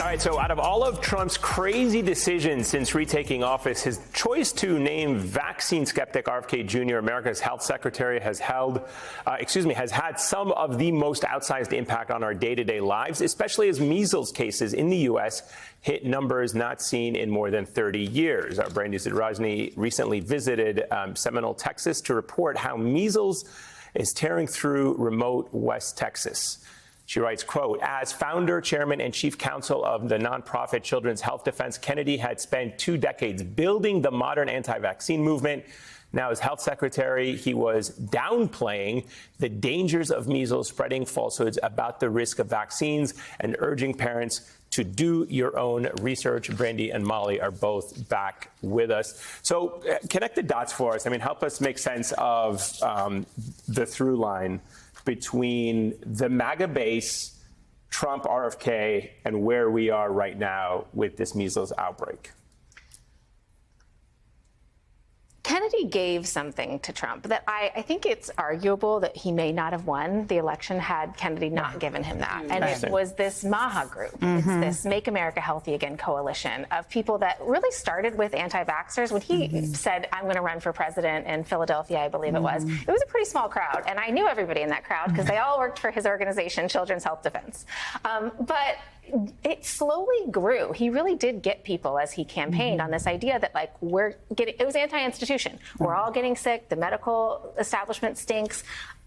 All right, so out of all of Trump's crazy decisions since retaking office, his choice to name vaccine skeptic RFK Jr. America's health secretary has had some of the most outsized impact on our day-to-day lives, especially as measles cases in the U.S. hit numbers not seen in more than 30 years. Our Brand News' Rajni recently visited Seminole, Texas, to report how measles is tearing through remote West Texas. She writes, quote, as founder, chairman, and chief counsel of the nonprofit Children's Health Defense, Kennedy had spent 2 decades building the modern anti-vaccine movement. Now, as health secretary, he was downplaying the dangers of measles, spreading falsehoods about the risk of vaccines, and urging parents to do your own research. Brandy and Molly are both back with us. So connect the dots for us. I mean, help us make sense of the through line between the MAGA base, Trump, RFK, and where we are right now with this measles outbreak. Kennedy gave something to Trump that I think it's arguable that he may not have won the election had Kennedy not given him that. And it was this MAHA group. It's this Make America Healthy Again coalition of people that really started with anti-vaxxers. When he said, I'm going to run for president in Philadelphia, I believe it was a pretty small crowd. And I knew everybody in that crowd because they all worked for his organization, Children's Health Defense. But it slowly grew. He really did get people as he campaigned on this idea that, like, it was anti-institution. We're all getting sick. The medical establishment stinks,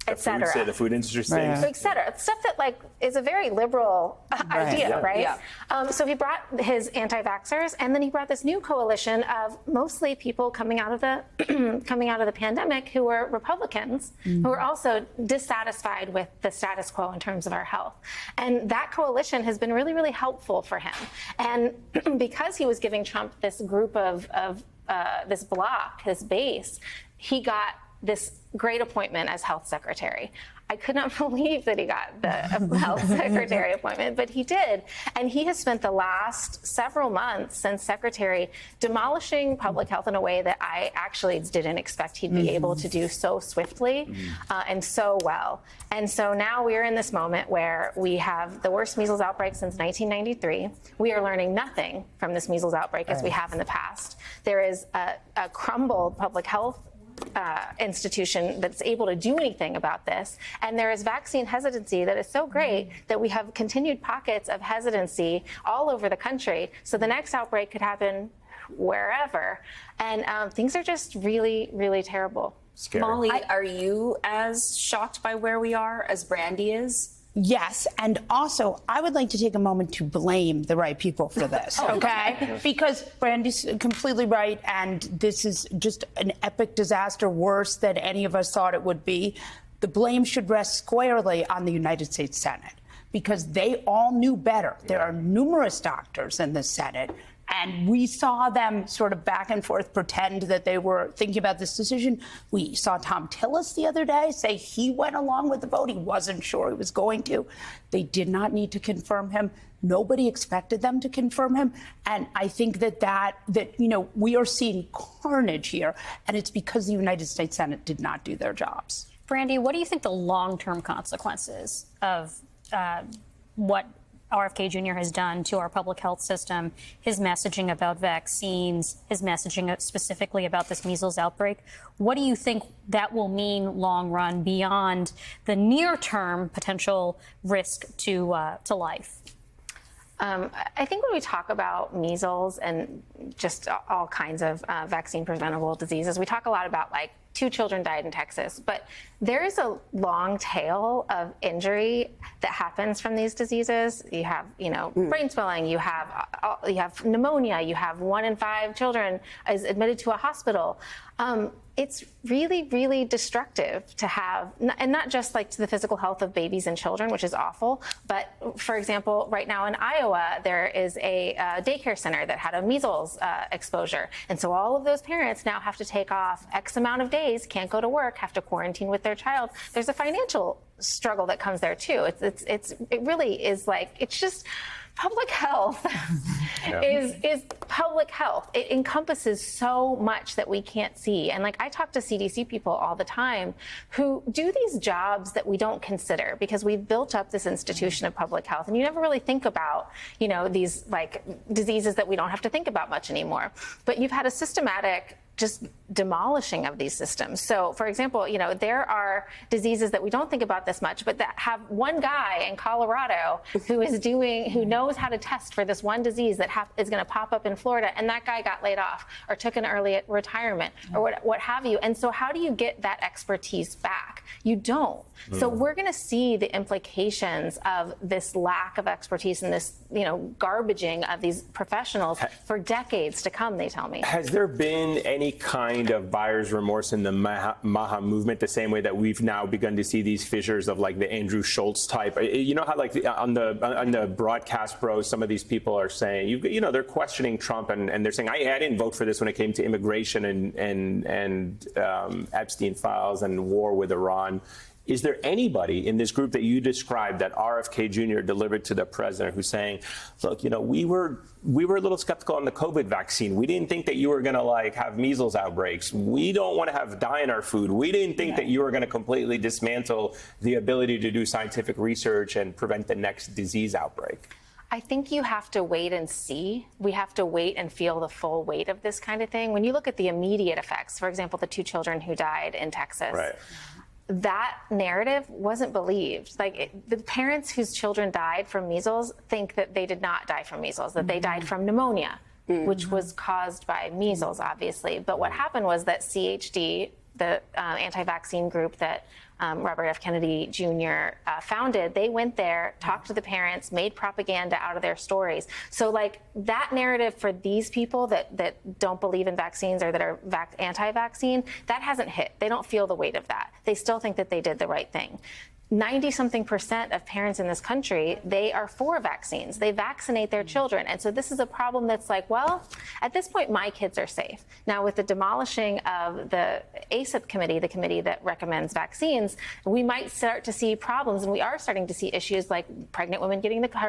et cetera. The food industry stinks. Et cetera. Stuff that, like, is a very liberal idea, right? Yeah. So he brought his anti-vaxxers, and then he brought this new coalition of mostly people coming out of the pandemic who were Republicans, who were also dissatisfied with the status quo in terms of our health. And that coalition has been really, really helpful for him. And because he was giving Trump this group of this block, his base, he got this great appointment as health secretary. I could not believe that he got the health secretary appointment, but he did. And he has spent the last several months since secretary demolishing public health in a way that I actually didn't expect he'd be able to do so swiftly and so well. And so now we're in this moment where we have the worst measles outbreak since 1993. We are learning nothing from this measles outbreak as we have in the past. There is a crumbled public health institution that's able to do anything about this. And there is vaccine hesitancy that is so great that we have continued pockets of hesitancy all over the country. So the next outbreak could happen wherever. And things are just really, really terrible. Scary. Molly, are you as shocked by where we are as Brandy is? Yes, and also I would like to take a moment to blame the right people for this, okay? Because Brandy's completely right, and this is just an epic disaster, worse than any of us thought it would be. The blame should rest squarely on the United States Senate, because they all knew better. There are numerous doctors in the Senate, and we saw them sort of back and forth pretend that they were thinking about this decision. We saw Tom Tillis the other day say he went along with the vote. He wasn't sure he was going to. They did not need to confirm him. Nobody expected them to confirm him. And I think that we are seeing carnage here, and it's because the United States Senate did not do their jobs. Brandy, what do you think the long-term consequences of what RFK Jr. has done to our public health system, his messaging about vaccines, his messaging specifically about this measles outbreak? What do you think that will mean long run beyond the near-term potential risk to life? I think when we talk about measles and just all kinds of vaccine preventable diseases, we talk a lot about, like, 2 children died in Texas, but there is a long tail of injury that happens from these diseases. You have, brain swelling, you have pneumonia, you have 1 in 5 children is admitted to a hospital. It's really, really destructive to have, and not just like to the physical health of babies and children, which is awful, but for example, right now in Iowa, there is a daycare center that had a measles exposure. And so all of those parents now have to take off X amount of days, can't go to work, have to quarantine with their child. There's a financial struggle that comes there too. It really is like, it's just public health is public health. It encompasses so much that we can't see. And like I talk to CDC people all the time who do these jobs that we don't consider because we've built up this institution of public health. And you never really think about, these like diseases that we don't have to think about much anymore. But you've had a systematic just demolishing of these systems. So, for example, there are diseases that we don't think about this much, but that have one guy in Colorado who knows how to test for this one disease that is going to pop up in Florida, and that guy got laid off or took an early retirement or what have you. And so how do you get that expertise back? You don't. So we're going to see the implications of this lack of expertise and this, garbaging of these professionals for decades to come, they tell me. Has there been any kind of buyer's remorse in the MAHA movement, the same way that we've now begun to see these fissures of like the Andrew Schultz type? You know how like on the broadcast bros, some of these people are saying, they're questioning Trump and they're saying, I didn't vote for this when it came to immigration and Epstein files and war with Iran. Is there anybody in this group that you described that RFK Jr. delivered to the president who's saying, look, we were a little skeptical on the COVID vaccine. We didn't think that you were going to have measles outbreaks. We don't want to have dye in our food. We didn't think that you were going to completely dismantle the ability to do scientific research and prevent the next disease outbreak. I think you have to wait and see. We have to wait and feel the full weight of this kind of thing. When you look at the immediate effects, for example, the 2 children who died in Texas. Right. That narrative wasn't believed. The parents whose children died from measles think that they did not die from measles, that they died from pneumonia, which was caused by measles, obviously. But what happened was that CHD, the anti-vaccine group that Robert F. Kennedy Jr. Founded, they went there, talked to the parents, made propaganda out of their stories. So that narrative for these people that don't believe in vaccines or that are anti-vaccine, that hasn't hit. They don't feel the weight of that. They still think that they did the right thing. 90-something% of parents in this country, they are for vaccines. They vaccinate their children. And so this is a problem that's at this point, my kids are safe. Now, with the demolishing of the ACIP committee, the committee that recommends vaccines, we might start to see problems. And we are starting to see issues like pregnant women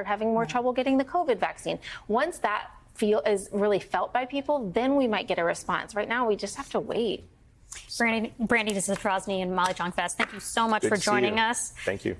having more trouble getting the COVID vaccine. Once that is really felt by people, then we might get a response. Right now, we just have to wait. Brandy Zadrozny and Molly Jong-Fast, thank you so much for joining us. Thank you.